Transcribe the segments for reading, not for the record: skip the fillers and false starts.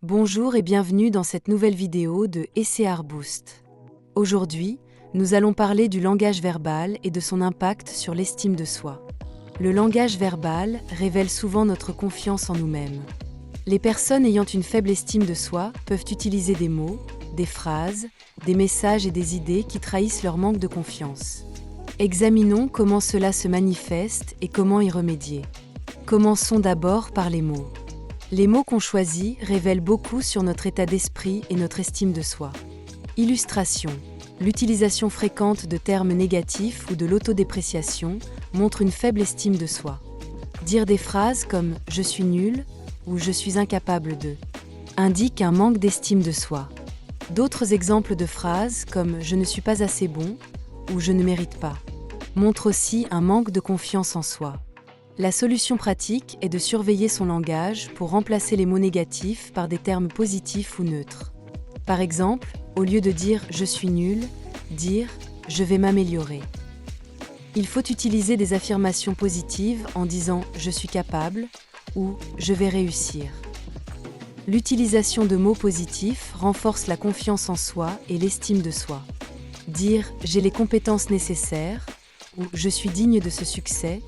Bonjour et bienvenue dans cette nouvelle vidéo de SCR Boost. Aujourd'hui, nous allons parler du langage verbal et de son impact sur l'estime de soi. Le langage verbal révèle souvent notre confiance en nous-mêmes. Les personnes ayant une faible estime de soi peuvent utiliser des mots, des phrases, des messages et des idées qui trahissent leur manque de confiance. Examinons comment cela se manifeste et comment y remédier. Commençons d'abord par les mots. Les mots qu'on choisit révèlent beaucoup sur notre état d'esprit et notre estime de soi. Illustration. L'utilisation fréquente de termes négatifs ou de l'autodépréciation montre une faible estime de soi. Dire des phrases comme « je suis nul » ou « je suis incapable de » indique un manque d'estime de soi. D'autres exemples de phrases comme « je ne suis pas assez bon » ou « je ne mérite pas » montrent aussi un manque de confiance en soi. La solution pratique est de surveiller son langage pour remplacer les mots négatifs par des termes positifs ou neutres. Par exemple, au lieu de dire « je suis nul », dire « je vais m'améliorer ». Il faut utiliser des affirmations positives en disant « je suis capable » ou « je vais réussir ». L'utilisation de mots positifs renforce la confiance en soi et l'estime de soi. Dire « j'ai les compétences nécessaires » ou « je suis digne de ce succès »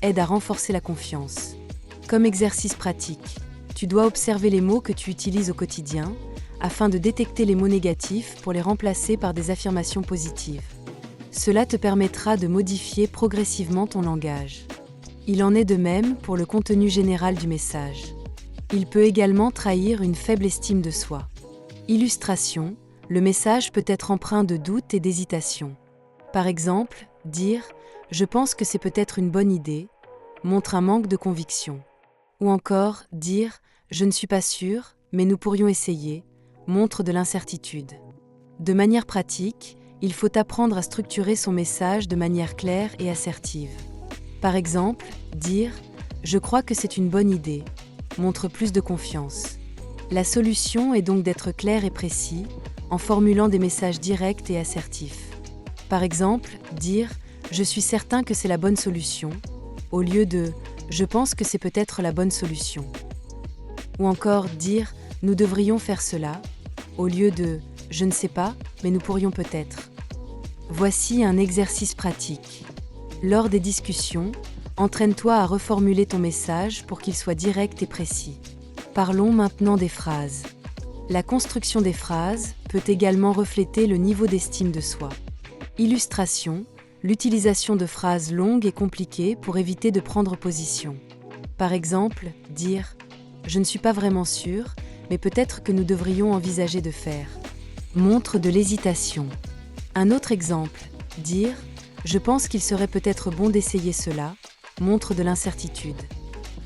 aide à renforcer la confiance. Comme exercice pratique, tu dois observer les mots que tu utilises au quotidien afin de détecter les mots négatifs pour les remplacer par des affirmations positives. Cela te permettra de modifier progressivement ton langage. Il en est de même pour le contenu général du message. Il peut également trahir une faible estime de soi. Illustration, le message peut être empreint de doute et d'hésitation. Par exemple, dire « je pense que c'est peut-être une bonne idée » montre un manque de conviction. Ou encore, dire « je ne suis pas sûr, mais nous pourrions essayer » montre de l'incertitude. De manière pratique, il faut apprendre à structurer son message de manière claire et assertive. Par exemple, dire « je crois que c'est une bonne idée » montre plus de confiance. La solution est donc d'être clair et précis en formulant des messages directs et assertifs. Par exemple, dire « je suis certain que c'est la bonne solution » au lieu de « je pense que c'est peut-être la bonne solution ». Ou encore dire « nous devrions faire cela » au lieu de « je ne sais pas, mais nous pourrions peut-être ». Voici un exercice pratique. Lors des discussions, entraîne-toi à reformuler ton message pour qu'il soit direct et précis. Parlons maintenant des phrases. La construction des phrases peut également refléter le niveau d'estime de soi. Illustration. L'utilisation de phrases longues et compliquées pour éviter de prendre position. Par exemple, dire « je ne suis pas vraiment sûr, mais peut-être que nous devrions envisager de faire » montre de l'hésitation. Un autre exemple, dire « je pense qu'il serait peut-être bon d'essayer cela » montre de l'incertitude.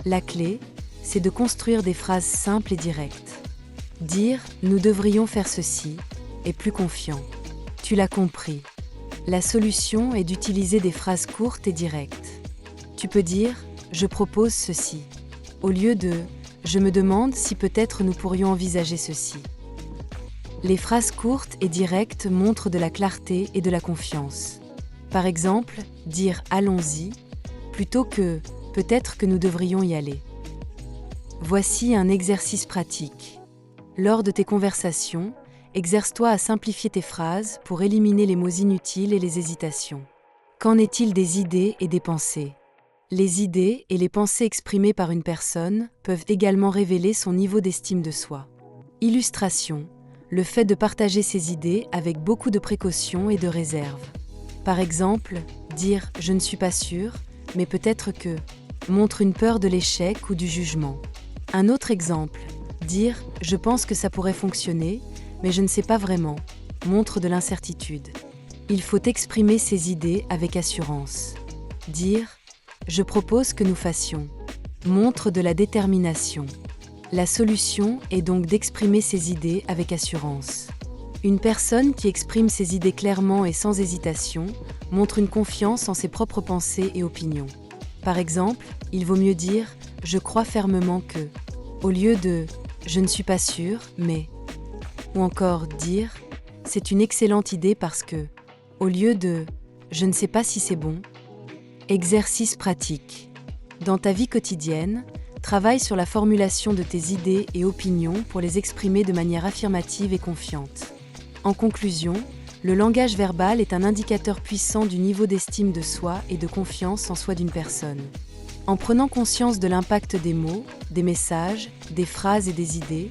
La clé, c'est de construire des phrases simples et directes. Dire « nous devrions faire ceci » est plus confiant. Tu l'as compris. La solution est d'utiliser des phrases courtes et directes. Tu peux dire « je propose ceci » au lieu de « je me demande si peut-être nous pourrions envisager ceci ». Les phrases courtes et directes montrent de la clarté et de la confiance. Par exemple, dire « allons-y » plutôt que « peut-être que nous devrions y aller ». Voici un exercice pratique. Lors de tes conversations, exerce-toi à simplifier tes phrases pour éliminer les mots inutiles et les hésitations. Qu'en est-il des idées et des pensées ? Les idées et les pensées exprimées par une personne peuvent également révéler son niveau d'estime de soi. Illustration. Le fait de partager ses idées avec beaucoup de précaution et de réserve. Par exemple, dire « je ne suis pas sûr, mais peut-être que » montre une peur de l'échec ou du jugement. Un autre exemple, dire « je pense que ça pourrait fonctionner » mais je ne sais pas vraiment, montre de l'incertitude. Il faut exprimer ses idées avec assurance. Dire « je propose que nous fassions » montre de la détermination. La solution est donc d'exprimer ses idées avec assurance. Une personne qui exprime ses idées clairement et sans hésitation montre une confiance en ses propres pensées et opinions. Par exemple, il vaut mieux dire « je crois fermement que » au lieu de « je ne suis pas sûr, mais » ou encore dire « c'est une excellente idée parce que » au lieu de « je ne sais pas si c'est bon ». Exercice pratique. Dans ta vie quotidienne, Travaille sur la formulation de tes idées et opinions pour les exprimer de manière affirmative et confiante. En conclusion, le langage verbal est un indicateur puissant du niveau d'estime de soi et de confiance en soi d'une personne. En prenant conscience de l'impact des mots, des messages, des phrases et des idées,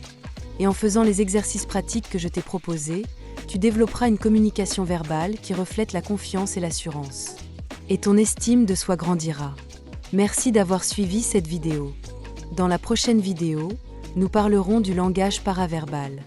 et en faisant les exercices pratiques que je t'ai proposés, tu développeras une communication verbale qui reflète la confiance et l'assurance. Et ton estime de soi grandira. Merci d'avoir suivi cette vidéo. Dans la prochaine vidéo, nous parlerons du langage paraverbal.